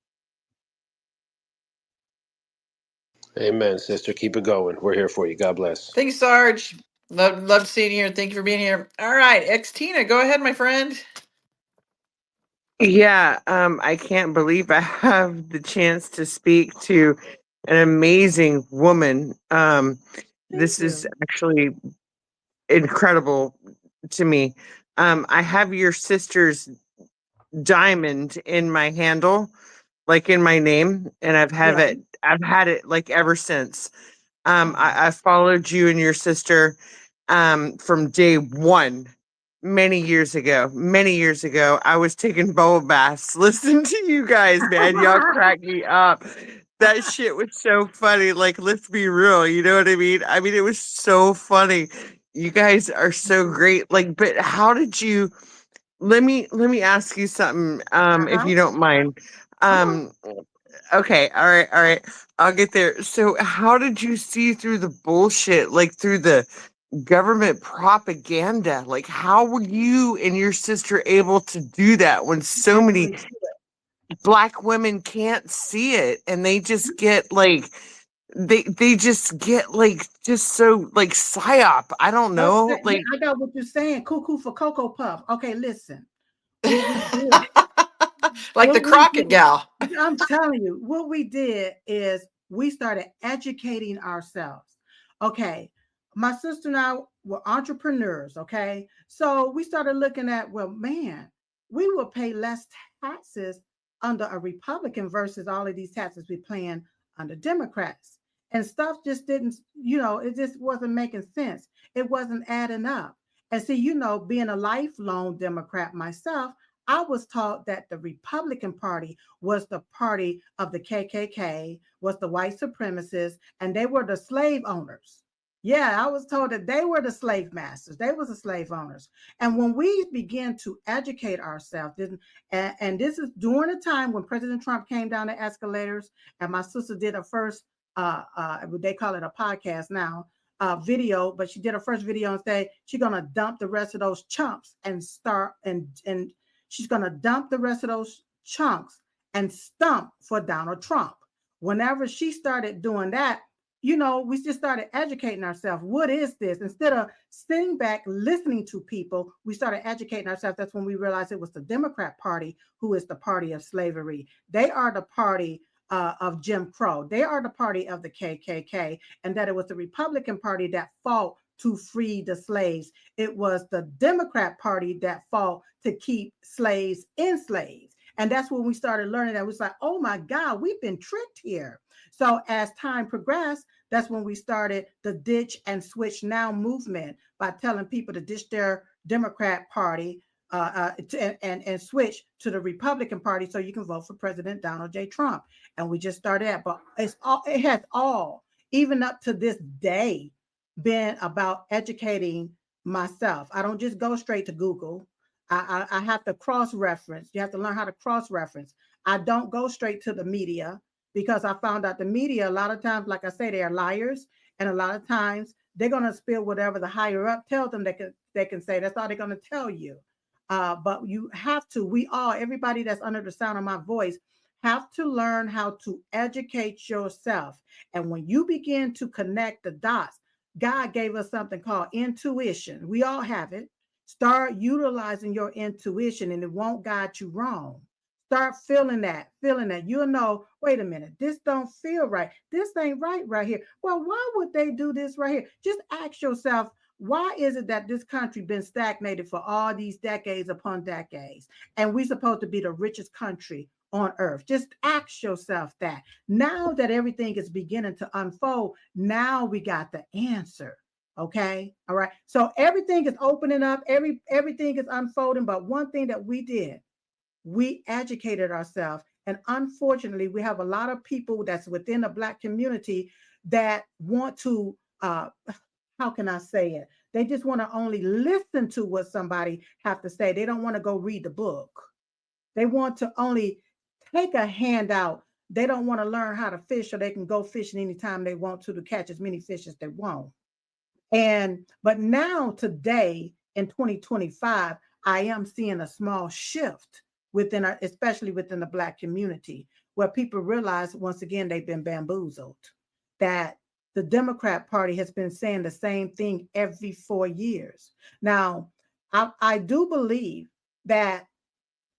Amen, sister. Keep it going. We're here for you. God bless. Thanks, Sarge. Love seeing you here. Thank you for being here. All right, Tina, go ahead, my friend. Yeah, I can't believe I have the chance to speak to an amazing woman. Thank This is you. actually incredible to me. I have your sister's diamond in my handle, like in my name, and Right. I've had it like ever since. Oh, I followed you and your sister from day one, many years ago. Many years ago, I was taking bubble baths. Listen to you guys, man. Y'all crack me up. That shit was so funny. Like, let's be real. You know what I mean? I mean, it was so funny. You guys are so great. Like, but how did you? Let me ask you something, if uh-huh. you don't mind. Come on. Um, okay, all right. I'll get there. So, how did you see through the bullshit, like through the government propaganda? Like, how were you and your sister able to do that when so many Actually, black women can't see it and they just get like they just get like just so like psyop. I don't know. okay, yeah, Like, I got what you're saying. Cuckoo for Cocoa Puff. Okay, listen. What we did, Like the Crockett gal. I'm telling you, what we did is we started educating ourselves. Okay, my sister and I were entrepreneurs. Okay, so we started looking at, well, man, we will pay less taxes under a Republican versus all of these taxes we're paying under Democrats. And stuff just didn't, it just wasn't making sense. It wasn't adding up. And see, being a lifelong Democrat myself, I was taught that the Republican Party was the party of the KKK, was the white supremacists, and they were the slave owners. Yeah, I was told that they were the slave masters. They was the slave owners. And when we began to educate ourselves, and this is during the time when President Trump came down the escalators, and my sister did a first, they call it a podcast now, video, but she did her first video and say she's gonna dump the rest of those chumps and start and she's gonna dump the rest of those chunks and stump for Donald Trump. Whenever she started doing that, we just started educating ourselves. What is this? Instead of sitting back listening to people, we started educating ourselves. That's when we realized it was the Democrat Party who is the party of slavery. They are the party of Jim Crow. They are the party of the KKK, and that it was the Republican Party that fought to free the slaves. It was the Democrat Party that fought to keep slaves enslaved. And that's when we started learning that. It was like, oh my God, we've been tricked here. So as time progressed, that's when we started the Ditch and Switch Now movement by telling people to ditch their Democrat Party and switch to the Republican Party so you can vote for President Donald J. Trump. And we just started that. But it has all, even up to this day, been about educating myself. I don't just go straight to Google. I have to cross reference. You have to learn how to cross reference. I don't go straight to the media because I found out the media, a lot of times, like I say, they are liars. And a lot of times they're going to spill whatever the higher up tells them they can say. That's all they're going to tell you. But you have to, everybody that's under the sound of my voice, have to learn how to educate yourself. And when you begin to connect the dots, God gave us something called intuition. We all have it. Start utilizing your intuition and it won't guide you wrong. Start feeling that. You'll know, wait a minute, this don't feel right. This ain't right here. Well, why would they do this right here? Just ask yourself, why is it that this country been stagnated for all these decades upon decades? And we supposed to be the richest country on earth. Just ask yourself that. Now that everything is beginning to unfold, now we got the answer. Okay. All right. So everything is opening up, everything is unfolding. But one thing that we did, we educated ourselves. And unfortunately, we have a lot of people that's within the Black community that want to, how can I say it? They just want to only listen to what somebody have to say. They don't want to go read the book. They want to only take a handout. They don't want to learn how to fish so they can go fishing anytime they want to catch as many fish as they want. But now today in 2025, I am seeing a small shift especially within the Black community, where people realize once again they've been bamboozled, that the Democrat Party has been saying the same thing every 4 years. Now, I do believe that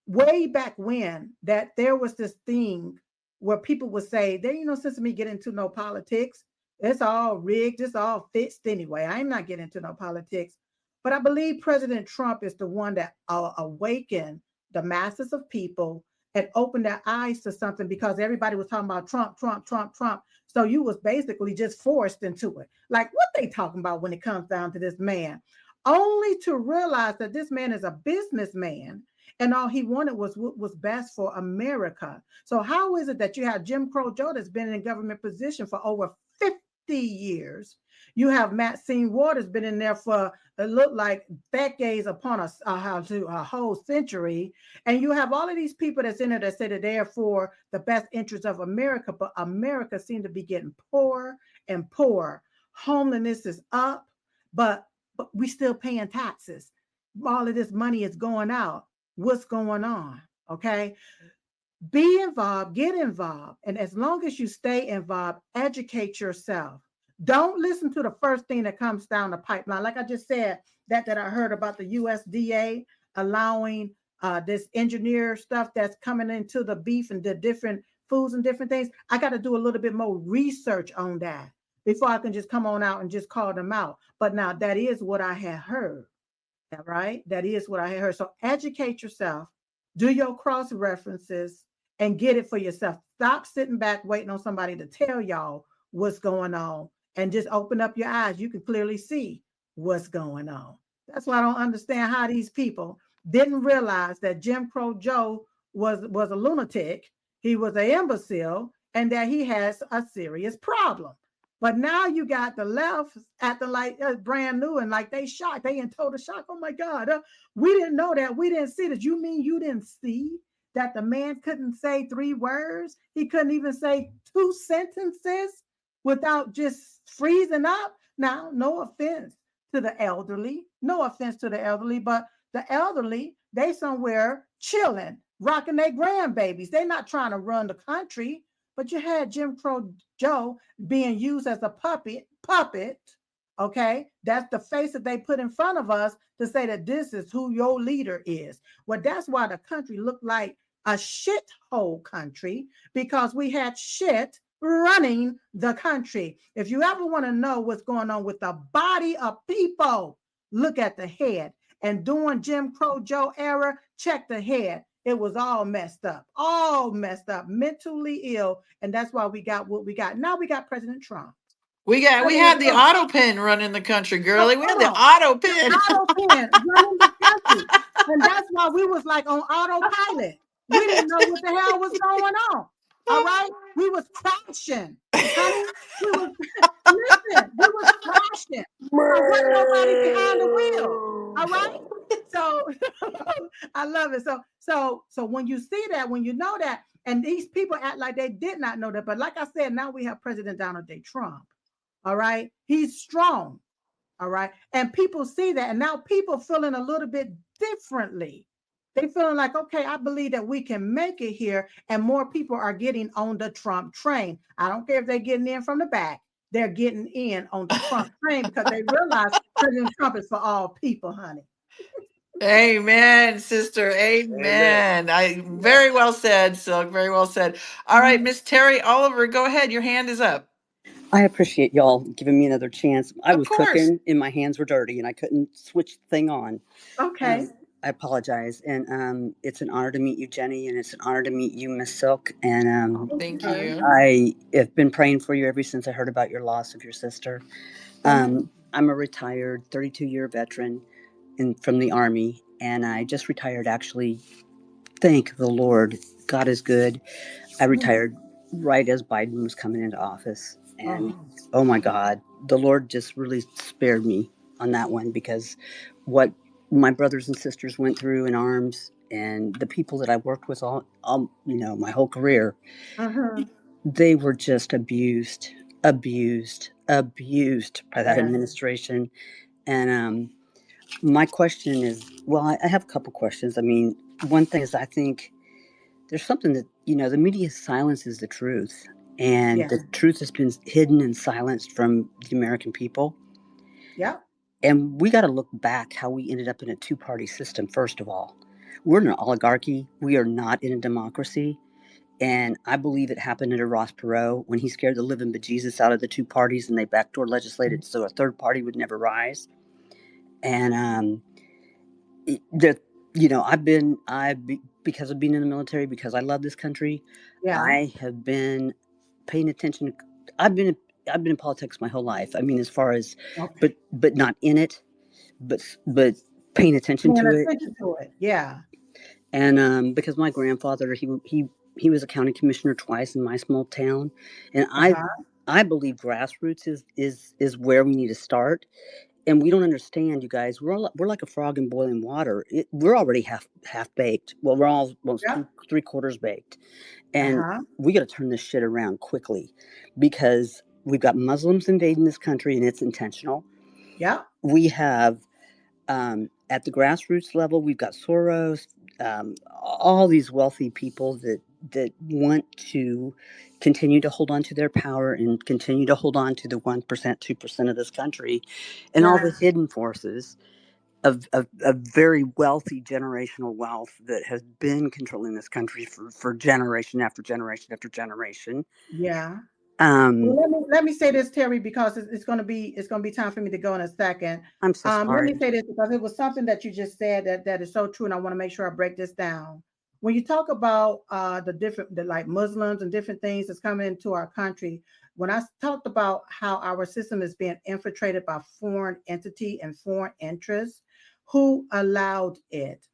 way back when that there was this thing where people would say, "There ain't no sense of me getting into no politics. It's all rigged. It's all fixed anyway. I'm not getting into no politics." But I believe President Trump is the one that awakened the masses of people and opened their eyes to something, because everybody was talking about Trump, Trump, Trump, Trump. So you was basically just forced into it. Like, what they talking about when it comes down to this man? Only to realize that this man is a businessman, and all he wanted was what was best for America. So how is it that you have Jim Crow Joe that's been in a government position for over 50 years? You have Maxine Waters been in there for, it looked like, decades upon a whole century. And you have all of these people that's in there that say that they're for the best interest of America, but America seems to be getting poorer and poorer. Homelessness is up, but we still paying taxes. All of this money is going out. What's going on? Okay. Be involved, get involved. And as long as you stay involved, educate yourself. Don't listen to the first thing that comes down the pipeline. Like I just said, that I heard about the USDA allowing this engineer stuff that's coming into the beef and the different foods and different things. I got to do a little bit more research on that before I can just come on out and just call them out. But now that is what I had heard. All right. That is what I had heard. So educate yourself, do your cross references, and get it for yourself. Stop sitting back waiting on somebody to tell y'all what's going on, and just open up your eyes. You can clearly see what's going on. That's why I don't understand how these people didn't realize that Jim Crow Joe was a lunatic. He was an imbecile, and that he has a serious problem. But now you got the left acting like brand new, and like they shocked. They in total shock. Oh my God, we didn't know that. We didn't see that. You mean you didn't see that the man couldn't say 3 words? He couldn't even say 2 sentences without just freezing up? Now, no offense to the elderly, but the elderly, they somewhere chilling, rocking their grandbabies. They're not trying to run the country. But you had Jim Crow Joe being used as a puppet. Okay, that's the face that they put in front of us to say that this is who your leader is. Well, that's why the country looked like a shithole country, because we had shit running the country. If you ever want to know what's going on with the body of people, look at the head. And during Jim Crow Joe era, check the head. It was all messed up, mentally ill. And that's why we got what we got. Now we got President Trump. We had the auto pen running the country, girlie. We had the auto pen. Auto pen running the country. And that's why we was like on autopilot. We didn't know what the hell was going on. All right. We was crashing. Honey, we was crashing. There wasn't nobody behind the wheel. All right. So I love it. So when you see that, when you know that, and these people act like they did not know that. But like I said, now we have President Donald J. Trump. All right. He's strong. All right. And people see that. And now people feeling a little bit differently. They feeling like, okay, I believe that we can make it here. And more people are getting on the Trump train. I don't care if they're getting in from the back. They're getting in on the Trump train because they realize President Trump is for all people, honey. Amen, sister. Amen. Very well said, Silk. Very well said. All right, Miss Terry Oliver, go ahead. Your hand is up. I appreciate y'all giving me another chance. I was course. cooking and my hands were dirty and I couldn't switch the thing on. Okay. I apologize. And it's an honor to meet you, Jenny, and it's an honor to meet you, Miss Silk. And Thank you. I have been praying for you ever since I heard about your loss of your sister. I'm a retired 32-year veteran from the Army, and I just retired, actually. Thank the Lord. God is good. I retired right as Biden was coming into office. And oh my God, the Lord just really spared me on that one, because what my brothers and sisters went through in arms, and the people that I worked with all my whole career, they were just abused by that administration. And my question is, well, I have a couple questions. I mean, one thing is, I think there's something that, the media silences the truth. And the truth has been hidden and silenced from the American people. Yeah. And we got to look back how we ended up in a 2-party system, first of all. We're in an oligarchy. We are not in a democracy. And I believe it happened under Ross Perot when he scared the living bejesus out of the two parties and they backdoor legislated so a third party would never rise. And because of being in the military, because I love this country, Yeah. I have been paying attention. I've been in politics my whole life. I mean, as far as, Okay. but not in it, but paying attention Paying to it. attention to it. Yeah. And because my grandfather, he was a county commissioner twice in my small town, and I believe grassroots is where we need to start. And we don't understand, you guys. We're like a frog in boiling water. We're already half baked. Well, we're almost Yep. 3/4 baked, and we got to turn this shit around quickly because we've got Muslims invading this country, and it's intentional. Yeah. We have at the grassroots level, we've got Soros, all these wealthy people that want to continue to hold on to their power and continue to hold on to the 1%, 2% of this country, and all the hidden forces of very wealthy generational wealth that has been controlling this country for generation after generation after generation. Yeah. Well, let me say this, Terry, because it's going to be time for me to go in a second. I'm so sorry. Let me say this because it was something that you just said that is so true, and I want to make sure I break this down. When you talk about the like Muslims and different things that's coming into our country, when I talked about how our system is being infiltrated by foreign entity and foreign interests, who allowed it?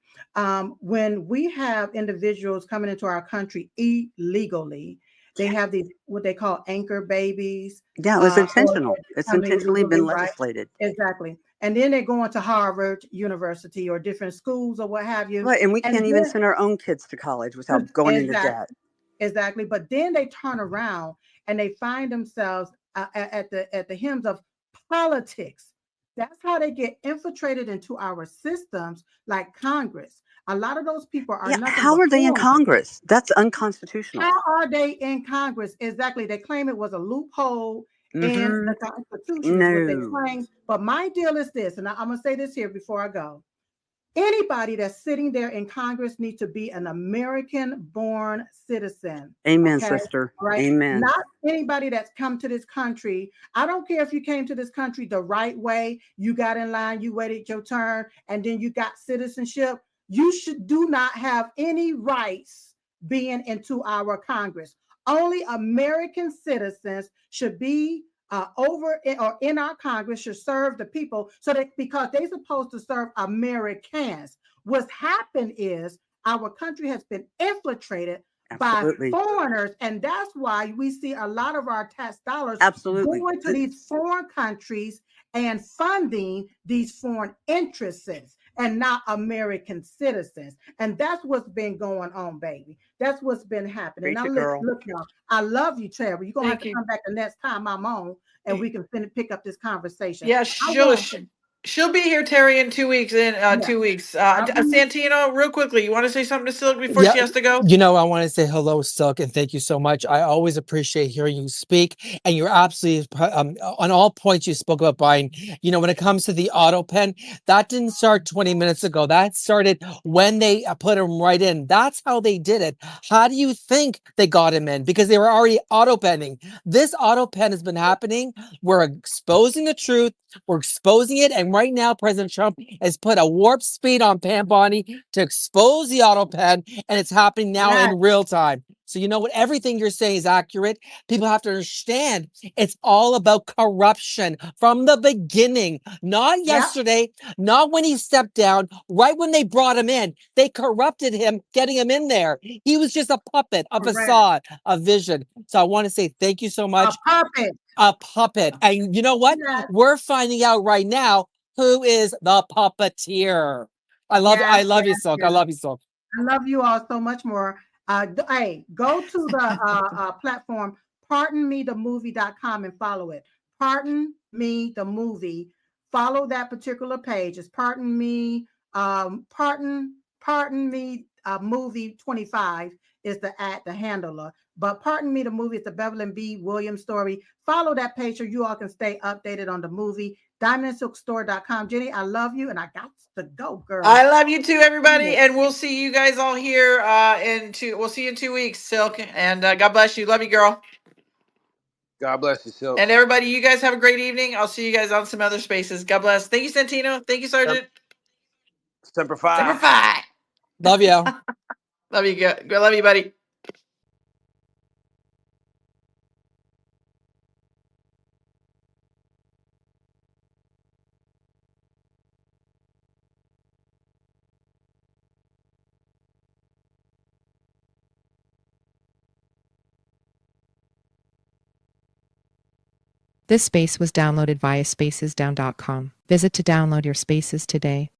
When we have individuals coming into our country illegally, they have these what they call anchor babies. Yeah, it was intentional. It's intentionally been legislated. Right? Exactly. And then they're going to Harvard University or different schools or what have you. Right, and we can't even send our own kids to college without going into debt. Exactly. But then they turn around and they find themselves at the hems of politics. That's how they get infiltrated into our systems, like Congress. A lot of those people are nothing. How are they in Congress? That's unconstitutional. How are they in Congress? Exactly. They claim it was a loophole in the Constitution. No. Is what they claim. But my deal is this, and I'm going to say this here before I go. Anybody that's sitting there in Congress needs to be an American-born citizen. Amen, sister. Right? Amen. Not anybody that's come to this country. I don't care if you came to this country the right way, you got in line, you waited your turn, and then you got citizenship. You do not have any rights being into our Congress. Only American citizens should be over or in our Congress, should serve the people, so that because they're supposed to serve Americans. What's happened is our country has been infiltrated by foreigners, and that's why we see a lot of our tax dollars going to these foreign countries and funding these foreign interests and not American citizens. And that's what's been going on, baby. That's what's been happening. Now, look, y'all, I love you, Terry. You're going to have to come back the next time I'm on and we can pick up this conversation. Yeah, she'll be here, Terry, in 2 weeks. 2 weeks. Santino, real quickly, you want to say something to Silk before she has to go? You know, I want to say hello, Silk, and thank you so much. I always appreciate hearing you speak, and you're absolutely on all points you spoke about, Brian. You know, when it comes to the auto pen, that didn't start 20 minutes ago. That started when they put him right in. That's how they did it. How do you think they got him in? Because they were already auto penning. This auto pen has been happening. We're exposing the truth. We're exposing it, and right now, President Trump has put a warp speed on Pam Bondi to expose the auto pen, and it's happening now in real time. So you know what? Everything you're saying is accurate. People have to understand it's all about corruption from the beginning, not yesterday, not when he stepped down, right when they brought him in. They corrupted him, getting him in there. He was just a puppet, a facade, a vision. So I want to say thank you so much. A puppet. And you know what? We're finding out right now who is the puppeteer. I love you, Silk. I love you, Silk. I love you all so much more. Hey, go to the platform pardonmethemovie.com and follow it. Pardon Me the Movie. Follow that particular page. It's Pardon Me Movie 25 is the handler. But Pardon Me, the movie is the Beverly B. Williams story. Follow that page so you all can stay updated on the movie. DiamondSilkStore.com. Jenny, I love you, and I got to go, girl. I love you too, everybody, and we'll see you guys all here we'll see you in 2 weeks, Silk, and God bless you. Love you, girl. God bless you, Silk. And everybody, you guys have a great evening. I'll see you guys on some other spaces. God bless. Thank you, Santino. Thank you, Sergeant. Semper Fi. Semper Fi. Love you. Love you, good. Love you, buddy. This space was downloaded via spacesdown.com. Visit to download your spaces today.